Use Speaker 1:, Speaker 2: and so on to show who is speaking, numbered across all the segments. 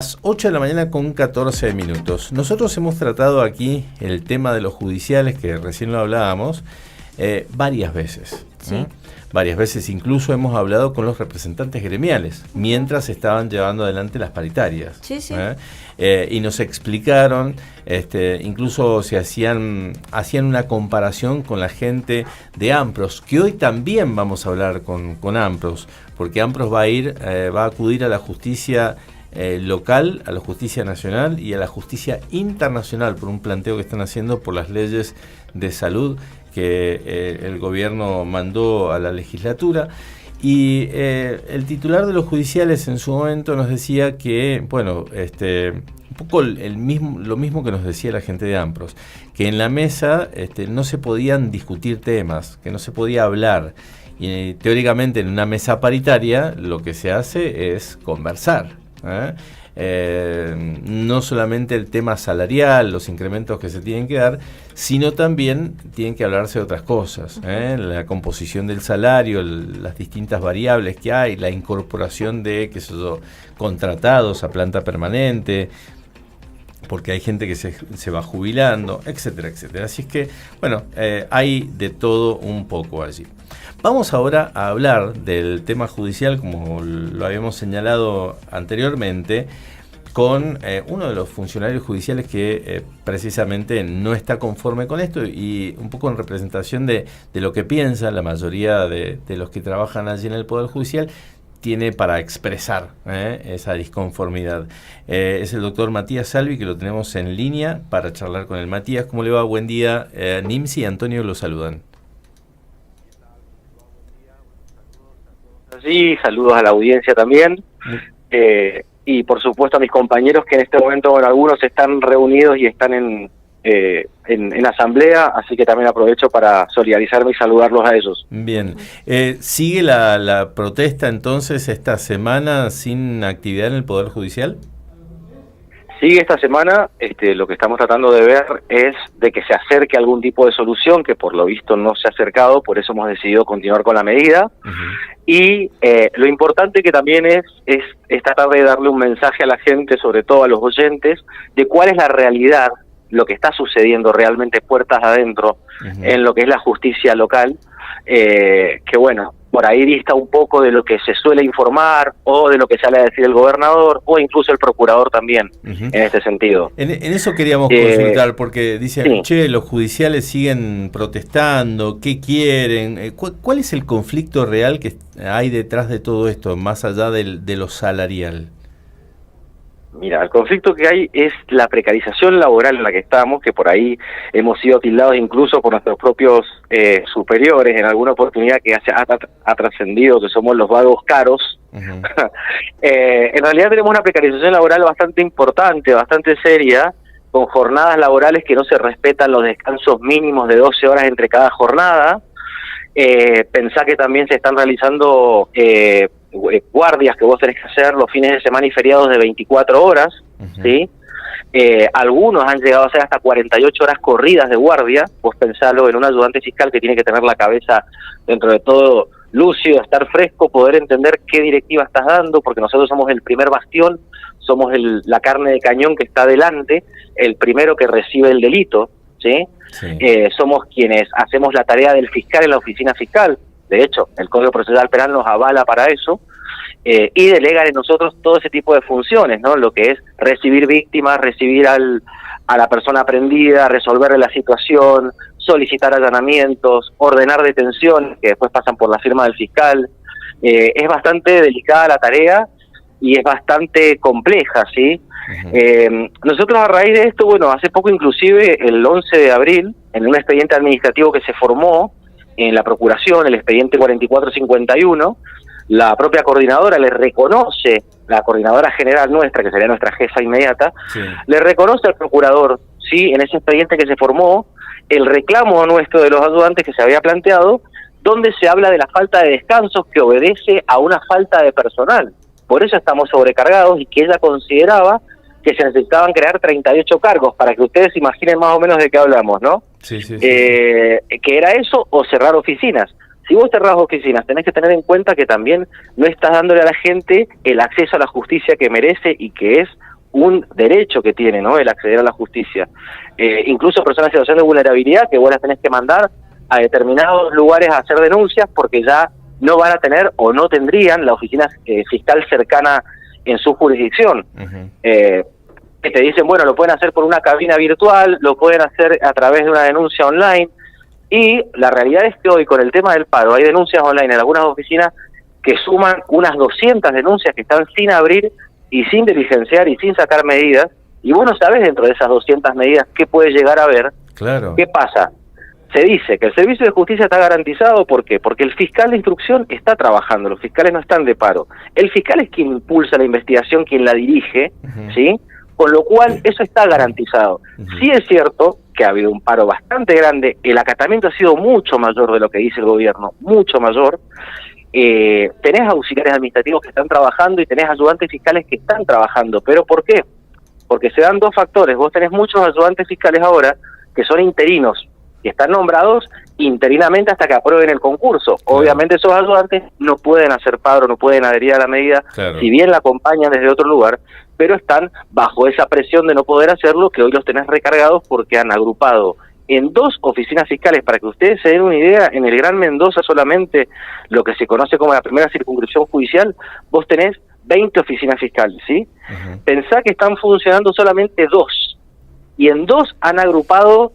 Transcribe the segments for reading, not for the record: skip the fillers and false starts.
Speaker 1: Las 8 de la mañana con 14 minutos. Nosotros hemos tratado aquí el tema de los judiciales, que recién lo hablábamos, varias veces.
Speaker 2: Sí.
Speaker 1: Varias veces incluso hemos hablado con los representantes gremiales, mientras estaban llevando adelante las paritarias.
Speaker 2: Sí, sí.
Speaker 1: Y nos explicaron, incluso se hacían una comparación con la gente de AMPROS, que hoy también vamos a hablar con AMPROS, porque AMPROS va a acudir a la justicia local, a la justicia nacional y a la justicia internacional por un planteo que están haciendo por las leyes de salud que el gobierno mandó a la legislatura. Y el titular de los judiciales en su momento nos decía que, bueno, un poco lo mismo que nos decía la gente de AMPROS, que en la mesa no se podían discutir temas, que no se podía hablar. Y teóricamente en una mesa paritaria lo que se hace es conversar. No solamente el tema salarial, los incrementos que se tienen que dar, sino también tienen que hablarse de otras cosas, la composición del salario, las distintas variables que hay, la incorporación de contratados a planta permanente, porque hay gente que se va jubilando, etcétera, etcétera. Así es que, bueno, hay de todo un poco allí. Vamos ahora a hablar del tema judicial, como lo habíamos señalado anteriormente, con uno de los funcionarios judiciales que precisamente no está conforme con esto y un poco en representación de lo que piensa la mayoría de los que trabajan allí en el Poder Judicial, tiene para expresar esa disconformidad. Es el doctor Matías Salvi, que lo tenemos en línea para charlar con él. Matías, ¿cómo le va? Buen día. Nimsi y Antonio lo saludan.
Speaker 3: Sí, saludos a la audiencia también, y por supuesto a mis compañeros que en este momento, bueno, algunos están reunidos y están en asamblea, así que también aprovecho para solidarizarme y saludarlos a ellos.
Speaker 1: Bien, ¿sigue la protesta entonces esta semana sin actividad en el Poder Judicial?
Speaker 3: Sigue esta semana, lo que estamos tratando de ver es de que se acerque algún tipo de solución, que por lo visto no se ha acercado, por eso hemos decidido continuar con la medida. Y lo importante que también es tratar de darle un mensaje a la gente, sobre todo a los oyentes, de cuál es la realidad, lo que está sucediendo realmente puertas adentro en lo que es la justicia local, que bueno, por ahí dista un poco de lo que se suele informar o de lo que sale a decir el gobernador o incluso el procurador también, en este sentido.
Speaker 1: En eso queríamos consultar, porque dicen,
Speaker 3: sí.
Speaker 1: Los judiciales siguen protestando, ¿qué quieren? ¿Cuál es el conflicto real que hay detrás de todo esto, más allá de lo salarial?
Speaker 3: Mira, el conflicto que hay es la precarización laboral en la que estamos, que por ahí hemos sido tildados incluso por nuestros propios superiores en alguna oportunidad que ha trascendido que somos los vagos caros. En realidad tenemos una precarización laboral bastante importante, bastante seria, con jornadas laborales que no se respetan los descansos mínimos de 12 horas entre cada jornada. Pensá que también se están realizando guardias que vos tenés que hacer los fines de semana y feriados de 24 horas, ¿sí? Algunos han llegado a hacer hasta 48 horas corridas de guardia. Vos pensalo en un ayudante fiscal que tiene que tener la cabeza dentro de todo lúcido, estar fresco, poder entender qué directiva estás dando, porque nosotros somos el primer bastión, somos la carne de cañón que está delante, el primero que recibe el delito, ¿sí? Sí. Somos quienes hacemos la tarea del fiscal en la oficina fiscal. De hecho, el Código Procesal Penal nos avala para eso, y delegan en nosotros todo ese tipo de funciones, ¿no? Lo que es recibir víctimas, recibir a la persona prendida, resolver la situación, solicitar allanamientos, ordenar detenciones que después pasan por la firma del fiscal. Es bastante delicada la tarea y es bastante compleja, ¿sí? Nosotros a raíz de esto, bueno, hace poco inclusive, el 11 de abril, en un expediente administrativo que se formó en la Procuración, el expediente 4451, la propia coordinadora le reconoce, la coordinadora general nuestra, que sería nuestra jefa inmediata, le reconoce al procurador, sí, en ese expediente que se formó, el reclamo nuestro de los ayudantes que se había planteado, donde se habla de la falta de descansos que obedece a una falta de personal. Por eso estamos sobrecargados y que ella consideraba que se necesitaban crear 38 cargos, para que ustedes se imaginen más o menos de qué hablamos, ¿no?
Speaker 1: Sí.
Speaker 3: Que era eso o cerrar oficinas. Si vos cerrás oficinas, tenés que tener en cuenta que también no estás dándole a la gente el acceso a la justicia que merece y que es un derecho que tiene, ¿no?, el acceder a la justicia. Incluso personas en situación de vulnerabilidad que vos las tenés que mandar a determinados lugares a hacer denuncias porque ya no van a tener o no tendrían la oficina fiscal cercana en su jurisdicción. Que te dicen, bueno, lo pueden hacer por una cabina virtual, lo pueden hacer a través de una denuncia online, y la realidad es que hoy con el tema del paro hay denuncias online en algunas oficinas que suman unas 200 denuncias que están sin abrir y sin diligenciar y sin sacar medidas, y vos no sabés dentro de esas 200 medidas qué puede llegar a haber.
Speaker 1: Claro.
Speaker 3: ¿Qué pasa? Se dice que el servicio de justicia está garantizado, ¿por qué? Porque el fiscal de instrucción está trabajando, los fiscales no están de paro. El fiscal es quien impulsa la investigación, quien la dirige, ¿sí? Con lo cual eso está garantizado. Sí es cierto que ha habido un paro bastante grande, el acatamiento ha sido mucho mayor de lo que dice el gobierno, mucho mayor. Tenés auxiliares administrativos que están trabajando y tenés ayudantes fiscales que están trabajando. ¿Pero por qué? Porque se dan dos factores. Vos tenés muchos ayudantes fiscales ahora que son interinos, que están nombrados interinamente hasta que aprueben el concurso. Claro. Obviamente esos ayudantes no pueden hacer paro, no pueden adherir a la medida, claro, si bien la acompañan desde otro lugar, pero están bajo esa presión de no poder hacerlo, que hoy los tenés recargados porque han agrupado en 2 oficinas fiscales. Para que ustedes se den una idea, en el Gran Mendoza solamente, lo que se conoce como la primera circunscripción judicial, vos tenés 20 oficinas fiscales, ¿sí? Pensá que están funcionando solamente 2, y en 2 han agrupado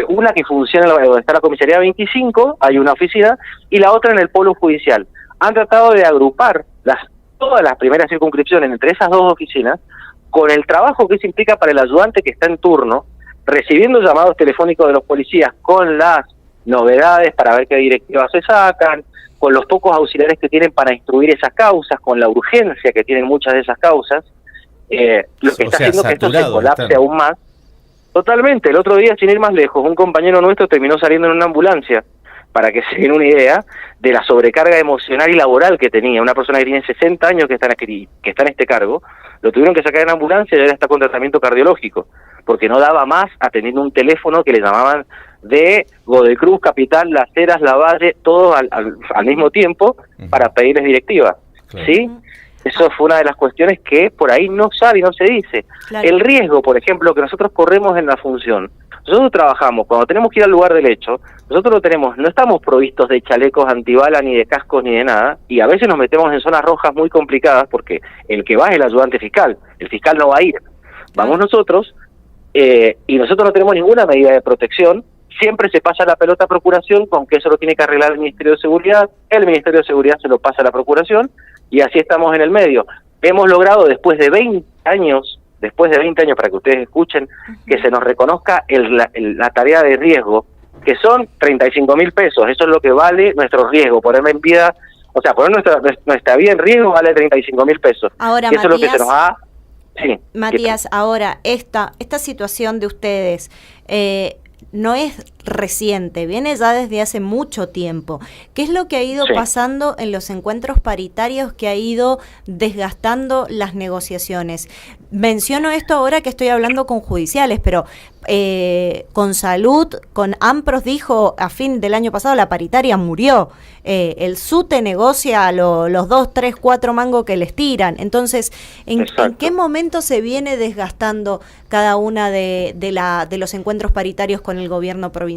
Speaker 3: una que funciona donde está la comisaría 25, hay una oficina, y la otra en el polo judicial. Han tratado de agrupar todas las primeras circunscripciones entre esas 2 oficinas, con el trabajo que eso implica para el ayudante que está en turno, recibiendo llamados telefónicos de los policías con las novedades para ver qué directivas se sacan, con los pocos auxiliares que tienen para instruir esas causas, con la urgencia que tienen muchas de esas causas, lo que está haciendo que esto se colapse aún más. Totalmente. El otro día, sin ir más lejos, un compañero nuestro terminó saliendo en una ambulancia, para que se den una idea de la sobrecarga emocional y laboral que tenía. Una persona que tiene 60 años que está en este cargo, lo tuvieron que sacar en ambulancia y ahora está con tratamiento cardiológico, porque no daba más atendiendo un teléfono que le llamaban de Godoy Cruz, Capital, Las Heras, Lavalle, todos al mismo tiempo, para pedirles directiva. Claro. ¿Sí? Eso fue una de las cuestiones que por ahí no sabe y no se dice. Claro. El riesgo, por ejemplo, que nosotros corremos en la función. Nosotros trabajamos, cuando tenemos que ir al lugar del hecho, nosotros no estamos provistos de chalecos antibala, ni de cascos, ni de nada, y a veces nos metemos en zonas rojas muy complicadas, porque el que va es el ayudante fiscal, el fiscal no va a ir. Vamos nosotros, y nosotros no tenemos ninguna medida de protección. Siempre se pasa la pelota a Procuración, con que eso lo tiene que arreglar el Ministerio de Seguridad, el Ministerio de Seguridad se lo pasa a la Procuración, y así estamos en el medio. Hemos logrado, después de 20 años, para que ustedes escuchen, que se nos reconozca la tarea de riesgo, que son 35.000 pesos, eso es lo que vale nuestro riesgo, ponerme en vida, o sea, poner nuestra vida en riesgo vale 35.000 pesos.
Speaker 2: Ahora,
Speaker 3: eso
Speaker 2: Matías,
Speaker 3: es lo que se nos ha... Sí,
Speaker 2: Matías, ahora, esta situación de ustedes no es reciente, viene ya desde hace mucho tiempo. ¿Qué es lo que ha ido pasando en los encuentros paritarios que ha ido desgastando las negociaciones? Menciono esto ahora que estoy hablando con judiciales, pero con Salud, con AMPROS dijo a fin del año pasado la paritaria murió. El SUTE negocia los 2, 3, 4 mangos que les tiran. Entonces, ¿en qué momento se viene desgastando cada una de los encuentros paritarios con el gobierno provincial?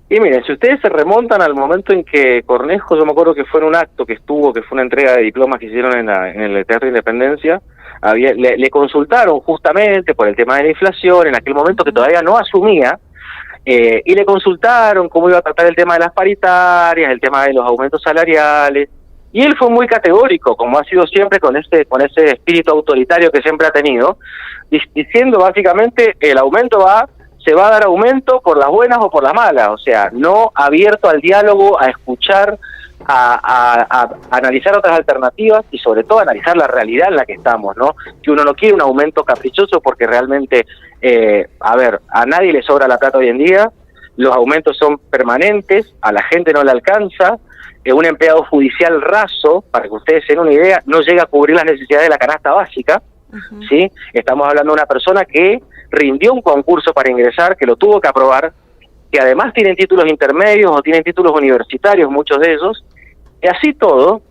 Speaker 3: Y miren, si ustedes se remontan al momento en que Cornejo, yo me acuerdo que fue en un acto que fue una entrega de diplomas que hicieron en el Teatro de Independencia, le consultaron justamente por el tema de la inflación, en aquel momento que todavía no asumía, y le consultaron cómo iba a tratar el tema de las paritarias, el tema de los aumentos salariales, y él fue muy categórico, como ha sido siempre, con ese espíritu autoritario que siempre ha tenido, diciendo básicamente se va a dar aumento por las buenas o por las malas, o sea, no abierto al diálogo, a escuchar, a analizar otras alternativas y sobre todo analizar la realidad en la que estamos, ¿no? Que uno no quiere un aumento caprichoso porque realmente, a nadie le sobra la plata hoy en día, los aumentos son permanentes, a la gente no le alcanza, un empleado judicial raso, para que ustedes se den una idea, no llega a cubrir las necesidades de la canasta básica, ¿sí? Estamos hablando de una persona que rindió un concurso para ingresar, que lo tuvo que aprobar, que además tienen títulos intermedios o tienen títulos universitarios, muchos de ellos, Y así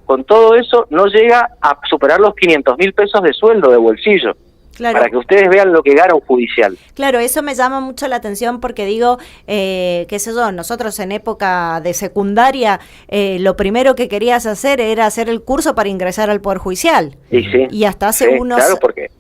Speaker 3: con todo eso, no llega a superar los 500.000 pesos de sueldo de bolsillo. Claro. Para que ustedes vean lo que gana un judicial.
Speaker 2: Claro, eso me llama mucho la atención porque digo, qué sé yo, nosotros en época de secundaria, lo primero que querías hacer era hacer el curso para ingresar al Poder Judicial. Y hasta hace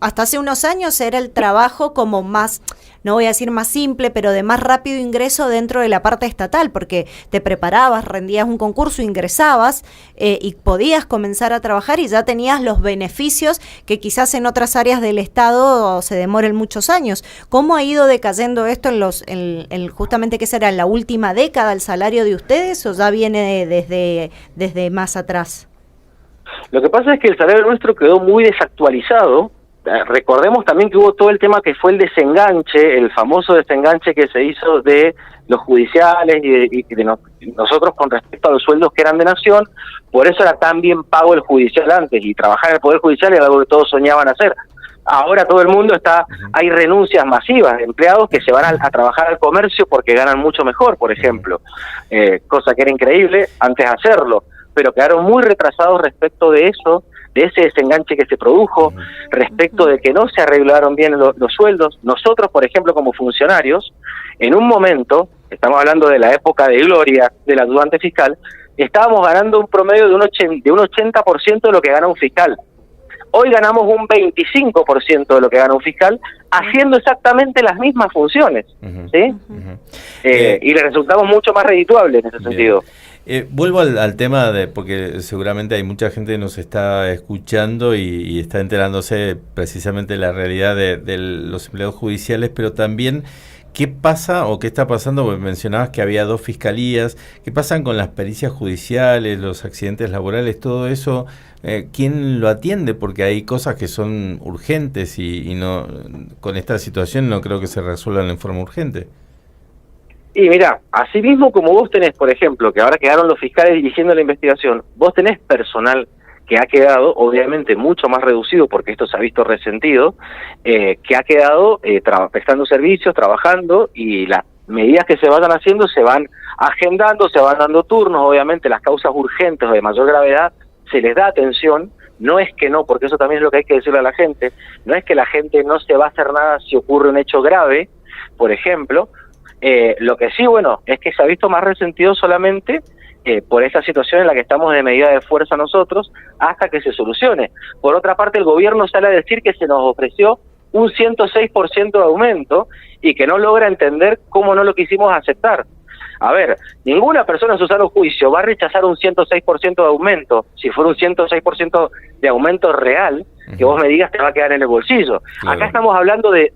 Speaker 2: hasta hace unos años era el trabajo como más, no voy a decir más simple, pero de más rápido ingreso dentro de la parte estatal, porque te preparabas, rendías un concurso, ingresabas y podías comenzar a trabajar y ya tenías los beneficios que quizás en otras áreas del Estado se demoren muchos años. ¿Cómo ha ido decayendo esto justamente qué será, en la última década el salario de ustedes o ya viene desde más atrás?
Speaker 3: Lo que pasa es que el salario nuestro quedó muy desactualizado. Recordemos también que hubo todo el tema que fue el desenganche, el famoso desenganche que se hizo de los judiciales y de nosotros con respecto a los sueldos que eran de nación. Por eso era tan bien pago el judicial antes, y trabajar en el Poder Judicial era algo que todos soñaban hacer. Ahora todo el mundo hay renuncias masivas de empleados que se van a trabajar al comercio porque ganan mucho mejor, por ejemplo, cosa que era increíble antes de hacerlo, pero quedaron muy retrasados respecto de eso, de ese desenganche que se produjo, respecto de que no se arreglaron bien los sueldos. Nosotros, por ejemplo, como funcionarios, en un momento, estamos hablando de la época de gloria del ayudante fiscal, estábamos ganando un promedio de un 80% de lo que gana un fiscal. Hoy ganamos un 25% de lo que gana un fiscal, haciendo exactamente las mismas funciones, ¿sí? Y le resultamos mucho más redituables en ese sentido.
Speaker 1: Vuelvo al tema porque seguramente hay mucha gente que nos está escuchando y está enterándose precisamente de la realidad de los empleados judiciales, pero también ¿qué pasa o qué está pasando? Porque mencionabas que había 2 fiscalías. ¿Qué pasan con las pericias judiciales, los accidentes laborales, todo eso? ¿Quién lo atiende? Porque hay cosas que son urgentes y no, con esta situación no creo que se resuelvan en forma urgente.
Speaker 3: Y mira, así mismo como vos tenés, por ejemplo, que ahora quedaron los fiscales dirigiendo la investigación, vos tenés personal que ha quedado, obviamente, mucho más reducido, porque esto se ha visto resentido, que ha quedado prestando servicios, trabajando, y las medidas que se vayan haciendo se van agendando, se van dando turnos. Obviamente las causas urgentes o de mayor gravedad se les da atención. No es que no, porque eso también es lo que hay que decirle a la gente, no es que la gente no se va a hacer nada si ocurre un hecho grave, por ejemplo. Lo que sí, bueno, es que se ha visto más resentido solamente por esa situación en la que estamos de medida de fuerza nosotros hasta que se solucione. Por otra parte, el gobierno sale a decir que se nos ofreció un 106% de aumento y que no logra entender cómo no lo quisimos aceptar. A ver, ninguna persona en su sano juicio va a rechazar un 106% de aumento. Si fuera un 106% de aumento real, que vos me digas te va a quedar en el bolsillo. Claro. Acá estamos hablando de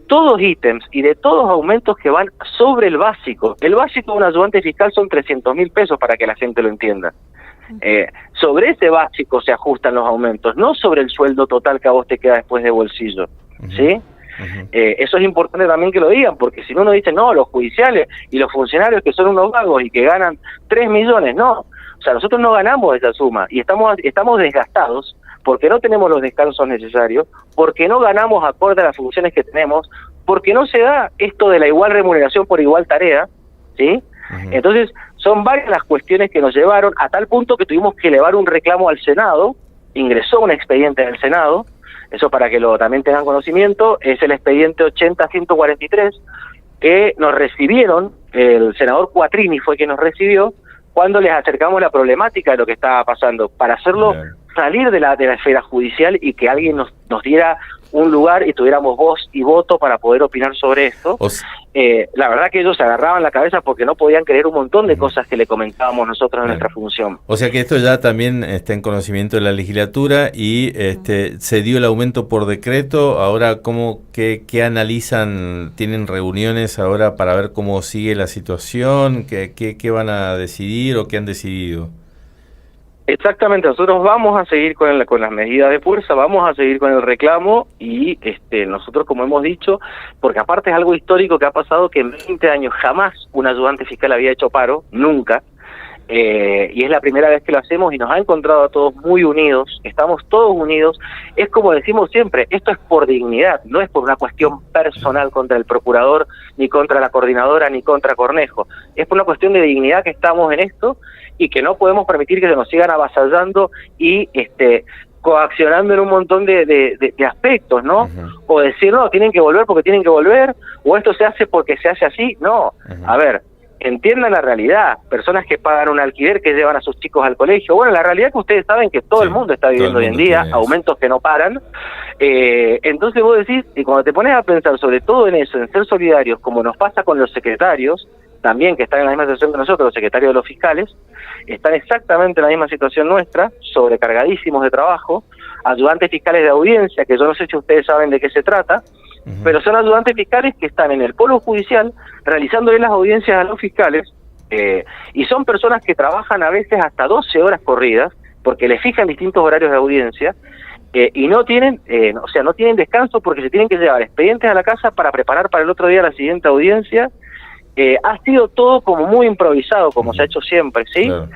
Speaker 3: todos ítems y de todos aumentos que van sobre el básico. El básico de un ayudante fiscal son 300.000 pesos, para que la gente lo entienda. Sobre ese básico se ajustan los aumentos, no sobre el sueldo total que a vos te queda después de bolsillo, ¿sí? Eso es importante también que lo digan, porque si no uno dice, no, los judiciales y los funcionarios que son unos vagos y que ganan 3 millones, no. O sea, nosotros no ganamos esa suma y estamos desgastados porque no tenemos los descansos necesarios, porque no ganamos acorde a las funciones que tenemos, porque no se da esto de la igual remuneración por igual tarea, ¿sí? Entonces, son varias las cuestiones que nos llevaron a tal punto que tuvimos que elevar un reclamo al Senado. Ingresó un expediente en el Senado, eso para que también tengan conocimiento, es el expediente 80-143, que nos recibieron, el senador Cuatrini fue quien nos recibió, cuando les acercamos la problemática de lo que estaba pasando, para hacerlo salir de la esfera judicial y que alguien nos diera un lugar y tuviéramos voz y voto para poder opinar sobre esto. La verdad que ellos se agarraban la cabeza porque no podían creer un montón de cosas que le comentábamos nosotros en nuestra función.
Speaker 1: O sea que esto ya también está en conocimiento de la legislatura y se dio el aumento por decreto. Ahora, ¿qué analizan? ¿Tienen reuniones ahora para ver cómo sigue la situación? ¿Qué van a decidir o qué han decidido?
Speaker 3: Exactamente, nosotros vamos a seguir con las medidas de fuerza, vamos a seguir con el reclamo y nosotros, como hemos dicho, porque aparte es algo histórico que ha pasado, que en 20 años jamás un ayudante fiscal había hecho paro, nunca, y es la primera vez que lo hacemos y nos ha encontrado a todos muy unidos, estamos todos unidos. Es como decimos siempre, esto es por dignidad, no es por una cuestión personal contra el procurador, ni contra la coordinadora, ni contra Cornejo, es por una cuestión de dignidad que estamos en esto y que no podemos permitir que se nos sigan avasallando y coaccionando en un montón de aspectos, ¿no?
Speaker 1: Uh-huh.
Speaker 3: O decir, no, tienen que volver porque tienen que volver, o esto se hace porque se hace así. No,
Speaker 1: uh-huh.
Speaker 3: A ver, entiendan la realidad. Personas que pagan un alquiler, que llevan a sus chicos al colegio. Bueno, la realidad es que ustedes saben que todo el mundo está viviendo hoy en día, aumentos que no paran. Entonces vos decís, y cuando te pones a pensar sobre todo en eso, en ser solidarios, como nos pasa con los secretarios, también que están en la misma situación que nosotros, los secretarios de los fiscales, están exactamente en la misma situación nuestra, sobrecargadísimos de trabajo, ayudantes fiscales de audiencia, que yo no sé si ustedes saben de qué se trata, uh-huh. Pero son ayudantes fiscales que están en el polo judicial realizándole las audiencias a los fiscales, y son personas que trabajan a veces hasta 12 horas corridas, porque les fijan distintos horarios de audiencia, y no tienen, no tienen descanso porque se tienen que llevar expedientes a la casa para preparar para el otro día la siguiente audiencia. Ha sido todo como muy improvisado, como se ha hecho siempre, ¿sí?
Speaker 1: Claro,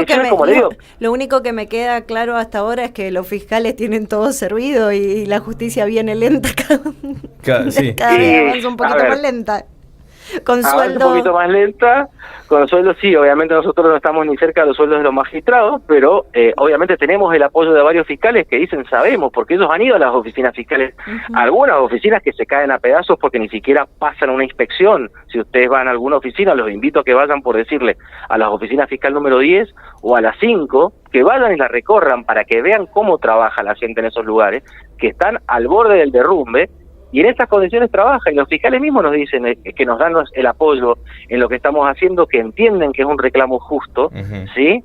Speaker 1: claro.
Speaker 2: Lo único que me queda claro hasta ahora es que los fiscales tienen todo servido y la justicia viene lenta. Cada vez avanza un poquito más lenta. Con sueldo.
Speaker 3: Un poquito más lenta, con sueldo sí, obviamente nosotros no estamos ni cerca de los sueldos de los magistrados, pero obviamente tenemos el apoyo de varios fiscales que dicen sabemos, porque ellos han ido a las oficinas fiscales, uh-huh. Algunas oficinas que se caen a pedazos porque ni siquiera pasan una inspección. Si ustedes van a alguna oficina, los invito a que vayan, por decirle, a la oficina fiscal número 10 o a la 5, que vayan y la recorran para que vean cómo trabaja la gente en esos lugares, que están al borde del derrumbe, y en estas condiciones trabaja, y los fiscales mismos nos dicen que nos dan el apoyo en lo que estamos haciendo, que entienden que es un reclamo justo, uh-huh. ¿Sí?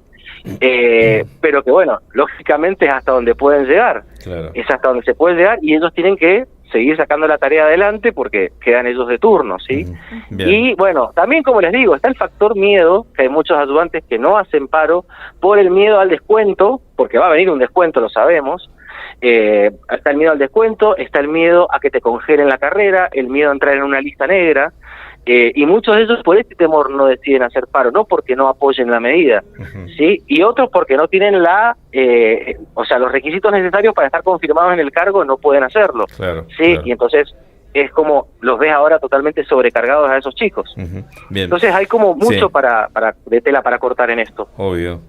Speaker 3: Pero que bueno, lógicamente es hasta donde pueden llegar,
Speaker 1: claro.
Speaker 3: Es hasta donde se puede llegar, y ellos tienen que seguir sacando la tarea adelante porque quedan ellos de turno, ¿sí? Uh-huh. Y bueno, también como les digo, está el factor miedo, que hay muchos ayudantes que no hacen paro por el miedo al descuento, porque va a venir un descuento, lo sabemos. Está el miedo al descuento, está el miedo a que te congelen la carrera, el miedo a entrar en una lista negra, y muchos de ellos por este temor no deciden hacer paro, no porque no apoyen la medida, uh-huh. ¿Sí? Y otros porque no tienen los requisitos necesarios para estar confirmados en el cargo, no pueden hacerlo,
Speaker 1: claro,
Speaker 3: ¿sí?
Speaker 1: Claro.
Speaker 3: Y entonces es como los ves ahora totalmente sobrecargados a esos chicos.
Speaker 1: Uh-huh. Bien.
Speaker 3: Entonces hay como mucho de tela para cortar en esto.
Speaker 1: Obvio.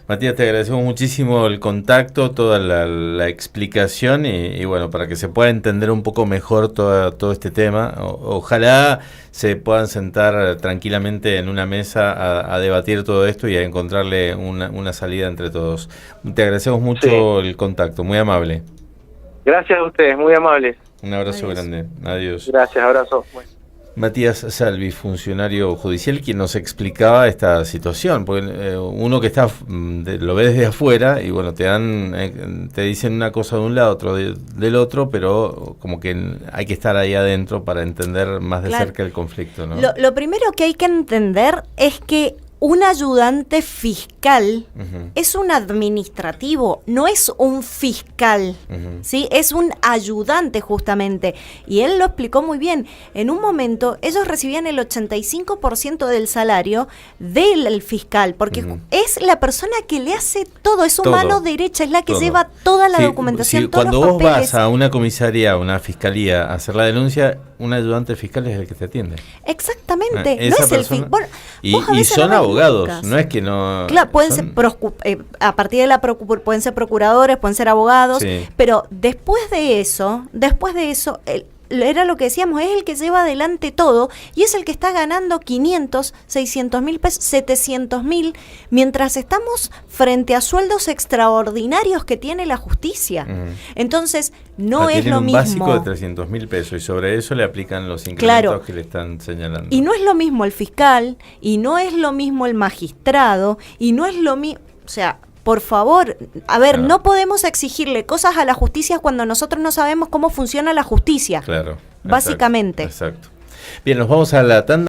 Speaker 1: Matías, te agradecemos muchísimo el contacto, toda la explicación y bueno, para que se pueda entender un poco mejor todo este tema. Ojalá se puedan sentar tranquilamente en una mesa a debatir todo esto y a encontrarle una salida entre todos. Te agradecemos mucho el contacto, muy amable.
Speaker 3: Gracias a ustedes, muy amables.
Speaker 1: Un abrazo grande. Adiós.
Speaker 3: Gracias, abrazo. Bueno.
Speaker 1: Matías Salvi, funcionario judicial, quien nos explicaba esta situación, porque uno que está lo ve desde afuera y bueno, te dicen una cosa de un lado, otro del otro, pero como que hay que estar ahí adentro para entender más de cerca el conflicto, ¿no?
Speaker 2: Lo primero que hay que entender es que un ayudante fiscal uh-huh. es un administrativo, no es un fiscal, uh-huh. ¿sí? Es un ayudante justamente. Y él lo explicó muy bien. En un momento ellos recibían el 85% del salario del fiscal, porque uh-huh. es la persona que le hace todo, es su mano derecha, es la que lleva toda la documentación,
Speaker 1: sí,
Speaker 2: todos
Speaker 1: cuando
Speaker 2: los
Speaker 1: vos
Speaker 2: papeles.
Speaker 1: vas a una comisaría, a una fiscalía a hacer la denuncia, un ayudante fiscal es el que te atiende.
Speaker 2: Exactamente, no es el fiscal. Bueno,
Speaker 1: y son abogados, no es que no...
Speaker 2: Claro, pueden ser a partir de pueden ser procuradores, pueden ser abogados, sí. Pero después de eso, era lo que decíamos, es el que lleva adelante todo y es el que está ganando 500, 600 mil pesos, 700 mil, mientras estamos frente a sueldos extraordinarios que tiene la justicia. Entonces, no es lo mismo.
Speaker 1: Tienen un básico de 300 mil pesos y sobre eso le aplican los incrementos que le están señalando.
Speaker 2: Y no es lo mismo el fiscal, y no es lo mismo el magistrado, y no es lo mismo, o sea... Por favor, a ver, no podemos exigirle cosas a la justicia cuando nosotros no sabemos cómo funciona la justicia.
Speaker 1: Claro.
Speaker 2: Básicamente.
Speaker 1: Exacto. Bien, nos vamos a la tanda.